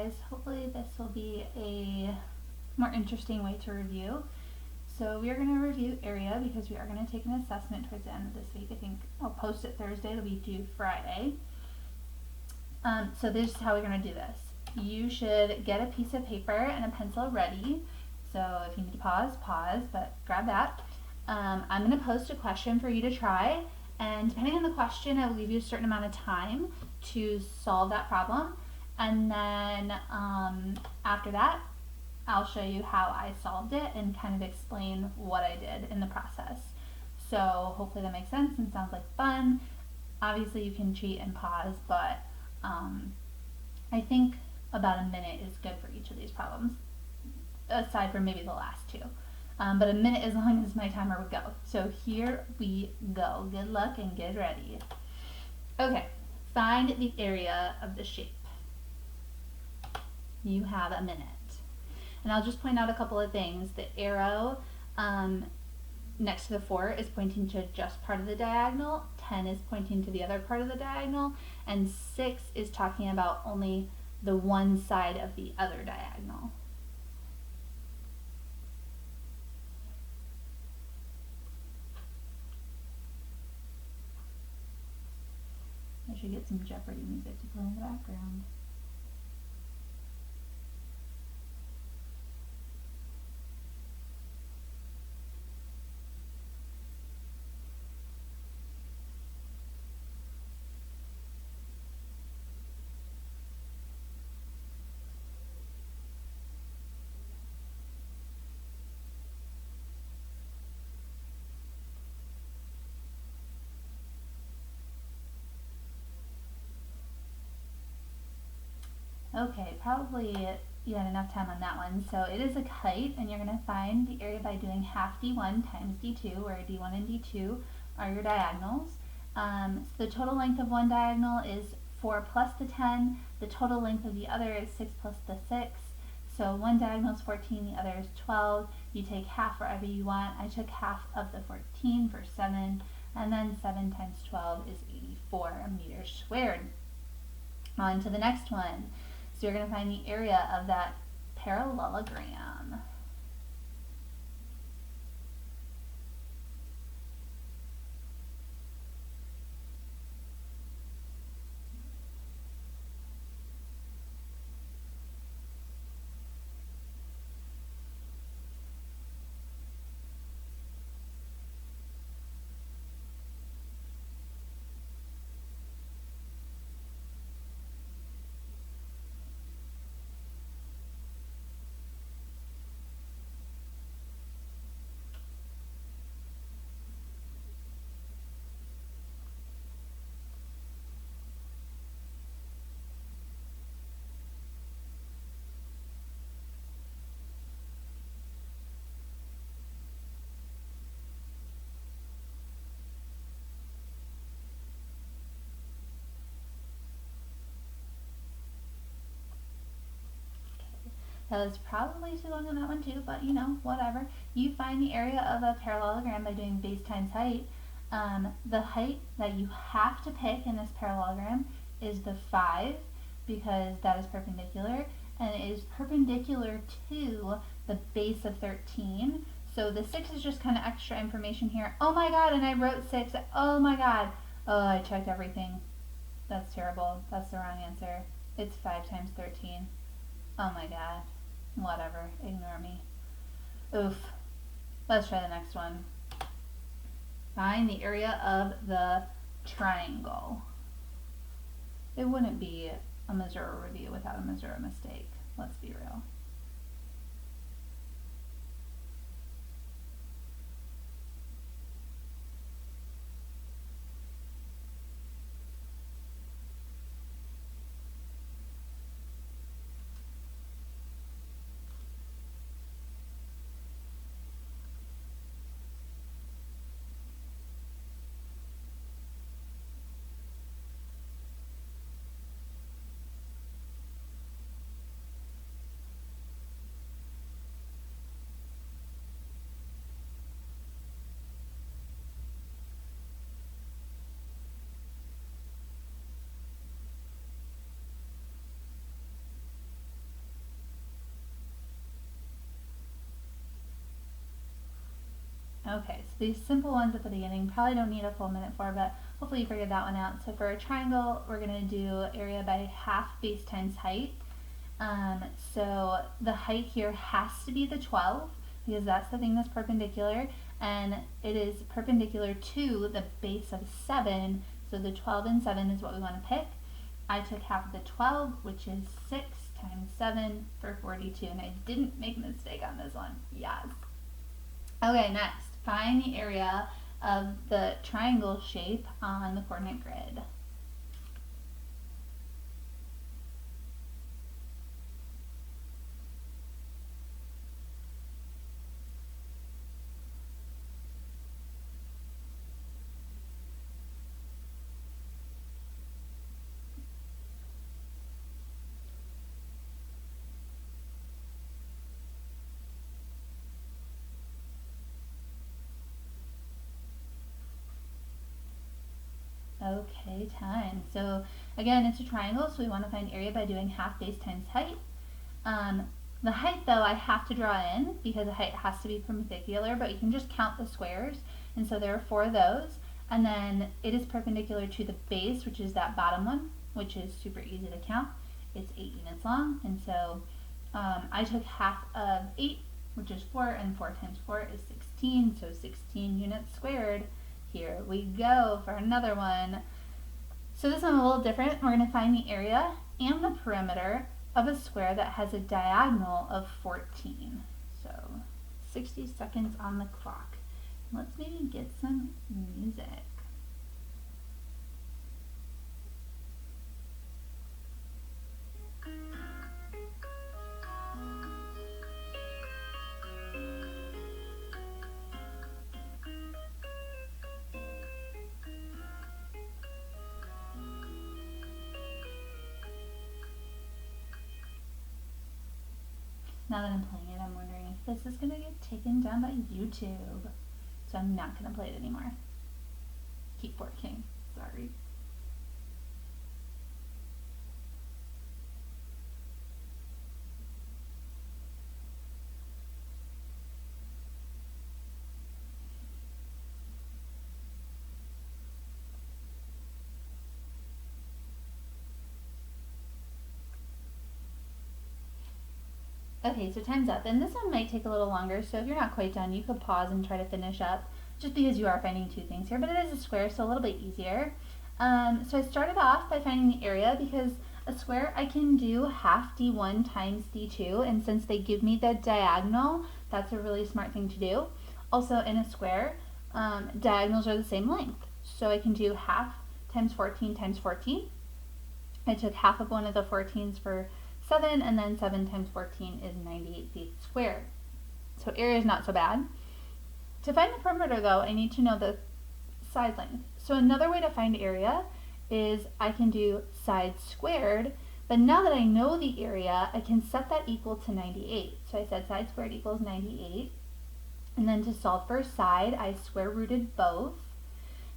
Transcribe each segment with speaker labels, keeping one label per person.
Speaker 1: guys. Hopefully this will be a more interesting way to review. So we are going to review area because we are going to take an assessment towards the end of this week. I think I'll post it Thursday. It'll be due Friday. So this is how we're going to do this. You should get a piece of paper and a pencil ready. So if you need to pause, but grab that. I'm going to post a question for you to try, and depending on the question, I will leave you a certain amount of time to solve that problem. And then after that, I'll show you how I solved it and kind of explain what I did in the process. So hopefully that makes sense and sounds like fun. Obviously you can cheat and pause, but I think about a minute is good for each of these problems, aside from maybe the last two. But a minute as long as my timer would go. So here we go. Good luck and get ready. Okay, find the area of the shape. You have a minute. And I'll just point out a couple of things. The arrow next to the 4 is pointing to just part of the diagonal, 10 is pointing to the other part of the diagonal, and 6 is talking about only the one side of the other diagonal. I should get some Jeopardy music to play in the background. Okay, probably you had enough time on that one. So it is a kite, and you're going to find the area by doing half d1 times d2, where d1 and d2 are your diagonals. So the total length of one diagonal is 4 plus the 10. The total length of the other is 6 plus the 6. So one diagonal is 14, the other is 12. You take half wherever you want. I took half of the 14 for 7, and then 7 times 12 is 84 meters squared. On to the next one. So you're going to find the area of that parallelogram. That was probably too long on that one too, but you know, whatever. You find the area of a parallelogram by doing base times height. The height that you have to pick in this parallelogram is the 5, because that is perpendicular, and it is perpendicular to the base of 13. So the 6 is just kind of extra information here. Oh my god, and I wrote 6. Oh my god. Oh, I checked everything. That's terrible. That's the wrong answer. It's 5 times 13. Oh my god. Whatever. Ignore me. Oof. Let's try the next one. Find the area of the triangle. It wouldn't be a Missouri review without a Missouri mistake. Let's be real. Okay, so these simple ones at the beginning probably don't need a full minute for, but hopefully you figured that one out. So for a triangle, we're going to do area by half base times height. So the height here has to be the 12 because that's the thing that's perpendicular, and it is perpendicular to the base of 7, so the 12 and 7 is what we want to pick. I took half of the 12, which is 6 times 7 for 42, and I didn't make a mistake on this one. Yes. Okay, next, find the area of the triangle shape on the coordinate grid. Okay, time. So again, it's a triangle, so we want to find area by doing half base times height. The height, though, I have to draw in because the height has to be perpendicular, but you can just count the squares, and so there are 4 of those. And then it is perpendicular to the base, which is that bottom one, which is super easy to count. It's 8 units long, and so I took half of 8, which is 4, and 4 times 4 is 16, so 16 units squared. Here we go for another one. So this one's a little different. We're going to find the area and the perimeter of a square that has a diagonal of 14. So 60 seconds on the clock. Let's maybe get some music. Now that I'm playing it, I'm wondering if this is going to get taken down by YouTube. So I'm not going to play it anymore. Keep working. Sorry. Okay, so time's up, and this one might take a little longer, so if you're not quite done, you could pause and try to finish up, just because you are finding 2 things here, but it is a square, so a little bit easier. So I started off by finding the area, because a square I can do half d1 times d2, and since they give me the diagonal, that's a really smart thing to do. Also, in a square, diagonals are the same length, so I can do half times 14 times 14. I took half of one of the 14s for 7, and then 7 times 14 is 98 feet squared. So area is not so bad. To find the perimeter, though, I need to know the side length. So another way to find area is I can do side squared, but now that I know the area, I can set that equal to 98. So I said side squared equals 98. And then to solve for side, I square rooted both.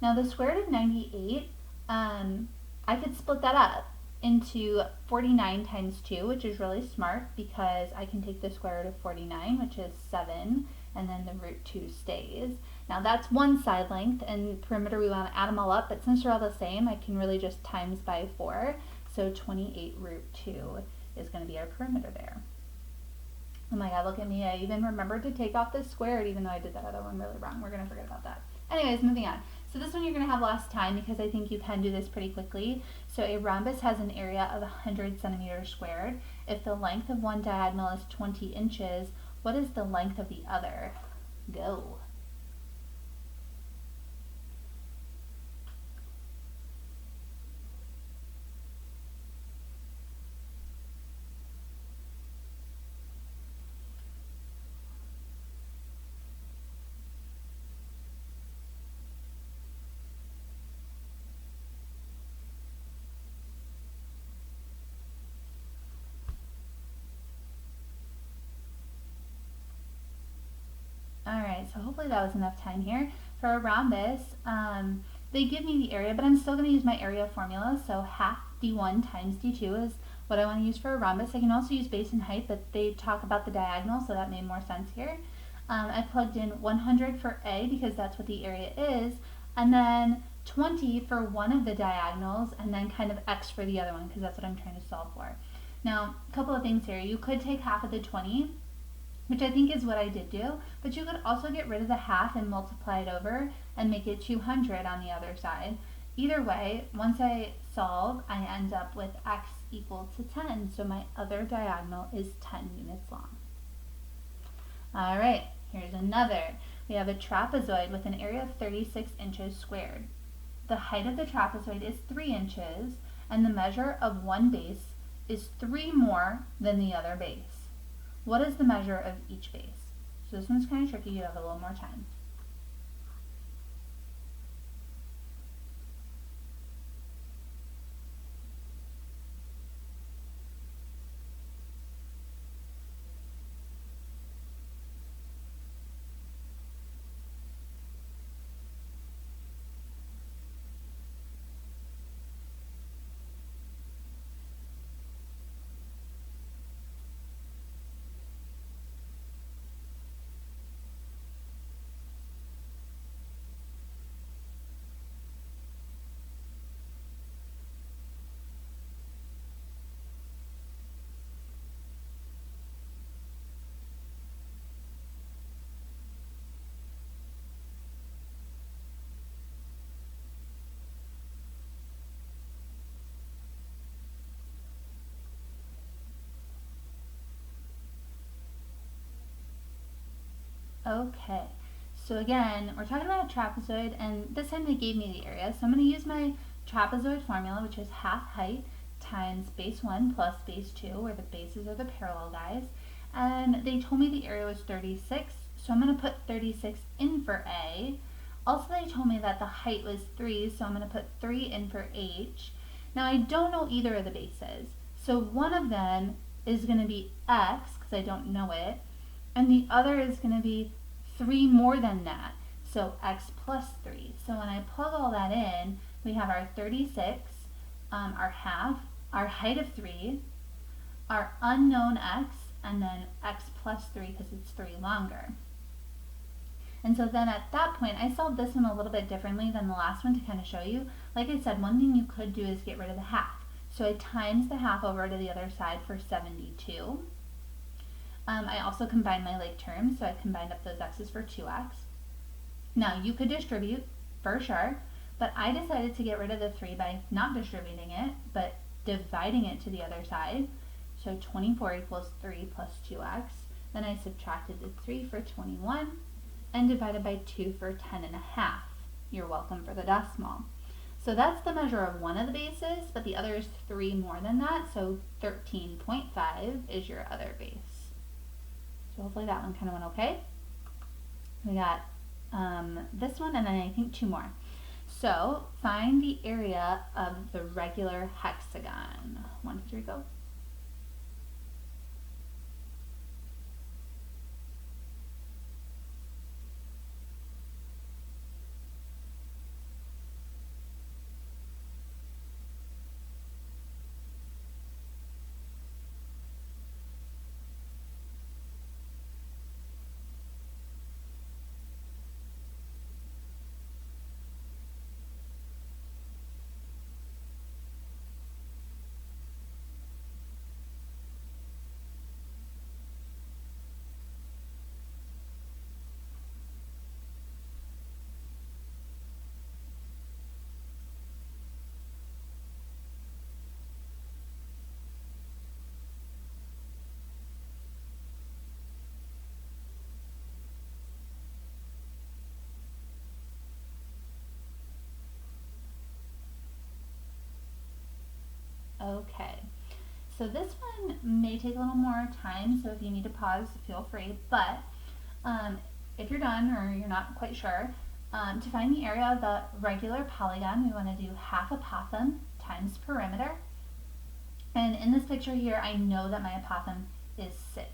Speaker 1: Now the square root of 98, I could split that up into 49 times 2, which is really smart because I can take the square root of 49, which is 7, and then the root 2 stays. Now that's one side length, and perimeter we want to add them all up, but since they're all the same, I can really just times by 4. So 28 root 2 is going to be our perimeter there. Oh my god, look at me. I even remembered to take off this squared, even though I did that other one really wrong. We're going to forget about that. Anyways, moving on. So this one you're going to have less time because I think you can do this pretty quickly. So a rhombus has an area of 100 centimeters squared. If the length of one diagonal is 20 inches, what is the length of the other? Go. Alright, so hopefully that was enough time here. For a rhombus, they give me the area, but I'm still going to use my area formula, so half d1 times d2 is what I want to use for a rhombus. I can also use base and height, but they talk about the diagonal, so that made more sense here. I plugged in 100 for A because that's what the area is, and then 20 for one of the diagonals, and then kind of X for the other one because that's what I'm trying to solve for. Now, a couple of things here. You could take half of the 20, which I think is what I did do, but you could also get rid of the half and multiply it over and make it 200 on the other side. Either way, once I solve, I end up with X equal to 10, so my other diagonal is 10 units long. All right, here's another. We have a trapezoid with an area of 36 inches squared. The height of the trapezoid is 3 inches, and the measure of one base is 3 more than the other base. What is the measure of each base? So this one's kind of tricky, you have a little more time. Okay, so again, we're talking about a trapezoid, and this time they gave me the area, so I'm going to use my trapezoid formula, which is half height times base 1 plus base 2, where the bases are the parallel guys, and they told me the area was 36, so I'm going to put 36 in for A. Also, they told me that the height was 3, so I'm going to put 3 in for H. Now, I don't know either of the bases, so one of them is going to be X, because I don't know it, and the other is going to be 3 more than that, so X plus 3. So when I plug all that in, we have our 36, our half, our height of 3, our unknown X, and then X plus 3 because it's 3 longer. And so then at that point, I solved this one a little bit differently than the last one to kind of show you. Like I said, one thing you could do is get rid of the half. So I times the half over to the other side for 72. I also combined my like terms, so I combined up those x's for 2x. Now you could distribute for sure, but I decided to get rid of the 3 by not distributing it, but dividing it to the other side. So 24 equals 3 plus 2x. Then I subtracted the 3 for 21 and divided by 2 for 10.5. You're welcome for the decimal. So that's the measure of one of the bases, but the other is 3 more than that, so 13.5 is your other base. So hopefully that one kind of went okay. We got this one and then I think 2 more. So find the area of the regular hexagon. 1, 2, 3, go. Okay, so this one may take a little more time, so if you need to pause, feel free, but if you're done or you're not quite sure, to find the area of the regular polygon, we want to do half apothem times perimeter. And in this picture here, I know that my apothem is 6.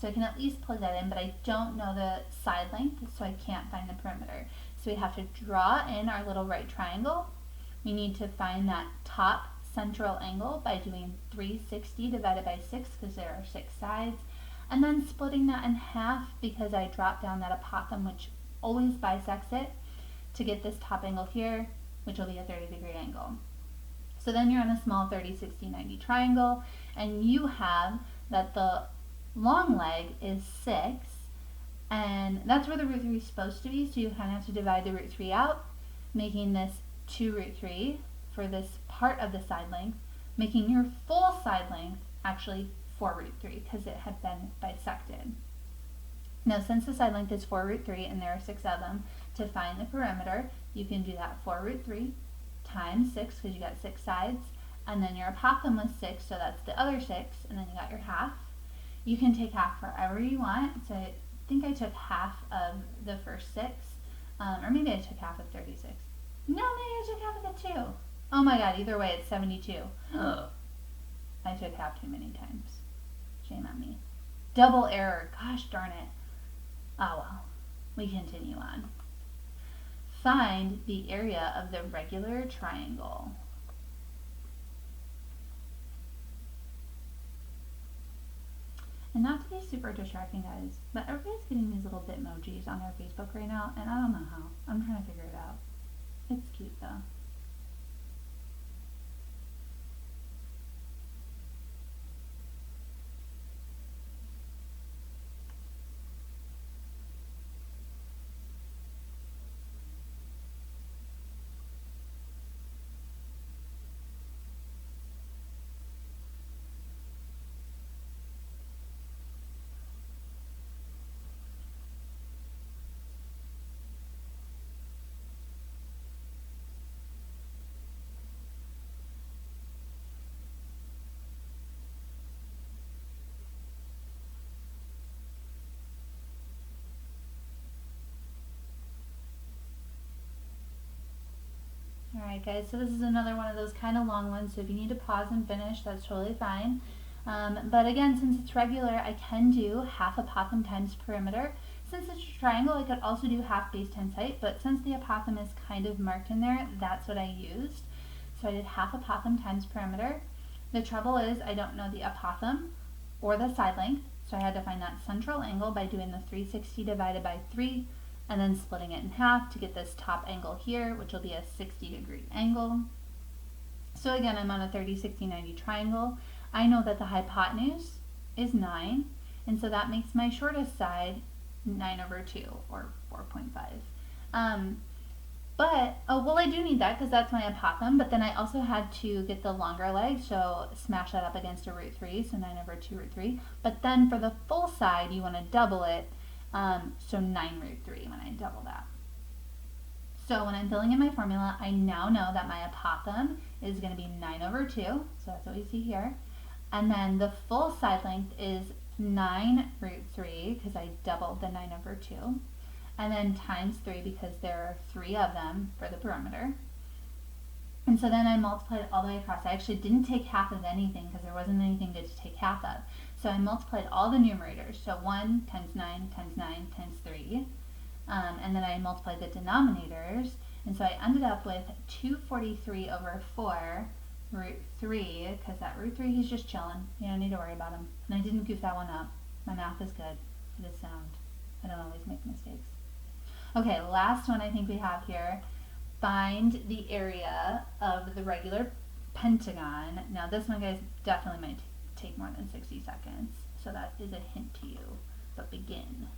Speaker 1: So I can at least plug that in, but I don't know the side length, so I can't find the perimeter. So we have to draw in our little right triangle. We need to find that top central angle by doing 360 divided by 6 because there are 6 sides. and then splitting that in half because I dropped down that apothem, which always bisects it, to get this top angle here, which will be a 30-degree angle. So then you're on a small 30, 60, 90 triangle, and you have that the long leg is 6, and that's where the root 3 is supposed to be, so you kind of have to divide the root 3 out, making this 2 root 3 for this part of the side length, making your full side length actually 4 root 3 because it had been bisected. Now, since the side length is 4 root 3 and there are 6 of them, to find the perimeter, you can do that 4 root 3 times 6 because you got 6 sides, and then your apothem was 6, so that's the other 6, and then you got your half. You can take half wherever you want, so I think I took half of the first 6, or maybe I took half of 36. No, maybe I took half of the 2. Oh my god, either way it's 72. Ugh. I took half too many times. Shame on me. Double error, gosh darn it. Oh well, we continue on. Find the area of the regular triangle. And not to be super distracting, guys, but everybody's getting these little bitmojis on their Facebook right now, and I don't know how. I'm trying to figure it out. It's cute though. Alright guys, so this is another one of those kind of long ones, so if you need to pause and finish, that's totally fine. But again, since it's regular, I can do half apothem times perimeter. Since it's a triangle, I could also do half base times height, but since the apothem is kind of marked in there, that's what I used. So I did half apothem times perimeter. The trouble is I don't know the apothem or the side length, so I had to find that central angle by doing the 360 divided by 3, and then splitting it in half to get this top angle here, which will be a 60-degree angle. So again, I'm on a 30, 60, 90 triangle. I know that the hypotenuse is 9, and so that makes my shortest side 9/2, or 4.5. Well, I do need that because that's my apothem, but then I also had to get the longer leg, so smash that up against a root 3, so 9/2 root 3. But then for the full side, you want to double it, so 9 root 3 when I double that. So when I'm filling in my formula, I now know that my apothem is going to be 9/2, so that's what we see here. And then the full side length is 9 root 3, because I doubled the 9/2. And then times 3, because there are 3 of them for the perimeter. And so then I multiplied it all the way across. I actually didn't take half of anything, because there wasn't anything good to take half of. So I multiplied all the numerators, so 1 times 9 times 9 times 3, and then I multiplied the denominators, and so I ended up with 243/4 root 3, because that root 3, he's just chilling. You don't need to worry about him. And I didn't goof that one up. My math is good. It is sound. I don't always make mistakes. Okay, last one I think we have here. Find the area of the regular pentagon. Now this one, guys, definitely might take more than 60 seconds, so that is a hint to you, but begin.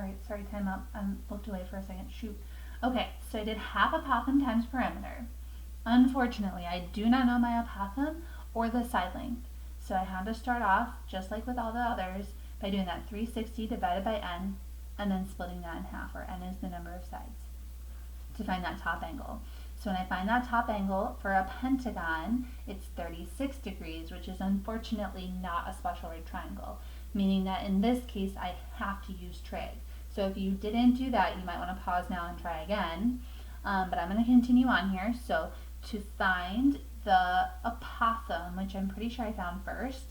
Speaker 1: Alright, sorry, time up. I looked away for a second. Shoot. Okay, so I did half apothem times perimeter. Unfortunately, I do not know my apothem or the side length. So I had to start off, just like with all the others, by doing that 360 divided by n, and then splitting that in half, where n is the number of sides, to find that top angle. So when I find that top angle for a pentagon, it's 36 degrees, which is unfortunately not a special right triangle, meaning that in this case I have to use trig. So if you didn't do that, you might want to pause now and try again. But I'm going to continue on here. So to find the apothem, which I'm pretty sure I found first,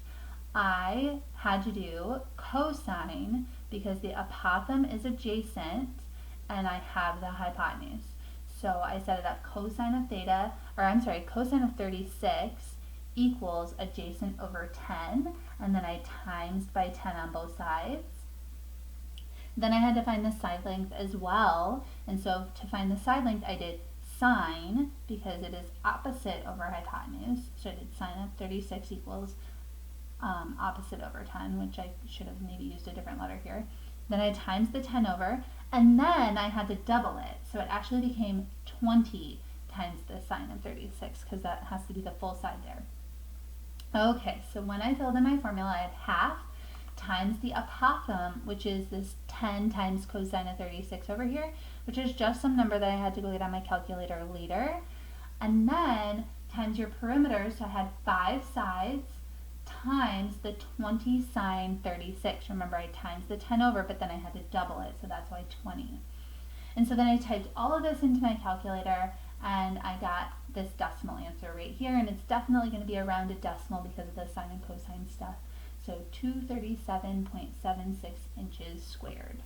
Speaker 1: I had to do cosine because the apothem is adjacent and I have the hypotenuse. So I set it up cosine of theta, or I'm sorry, cosine of 36 equals adjacent over 10, and then I times by 10 on both sides. Then I had to find the side length as well, and so to find the side length I did sine, because it is opposite over hypotenuse, so I did sine of 36 equals opposite over 10, which I should have maybe used a different letter here. Then I times the 10 over, and then I had to double it, so it actually became 20 times the sine of 36, because that has to be the full side there. Okay, so when I filled in my formula, I had half times the apothem, which is this 10 times cosine of 36 over here, which is just some number that I had to go get on my calculator later, and then times your perimeter, so I had 5 sides, times the 20 sine 36. Remember, I times the 10 over, but then I had to double it, so that's why 20. And so then I typed all of this into my calculator, and I got this decimal answer right here, and it's definitely going to be a rounded decimal because of the sine and cosine stuff. So 237.76 inches squared.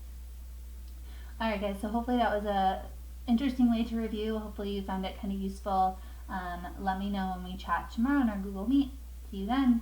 Speaker 1: Alright guys, so hopefully that was a interesting way to review. Hopefully you found it kind of useful. Let me know when we chat tomorrow on our Google Meet. See you then.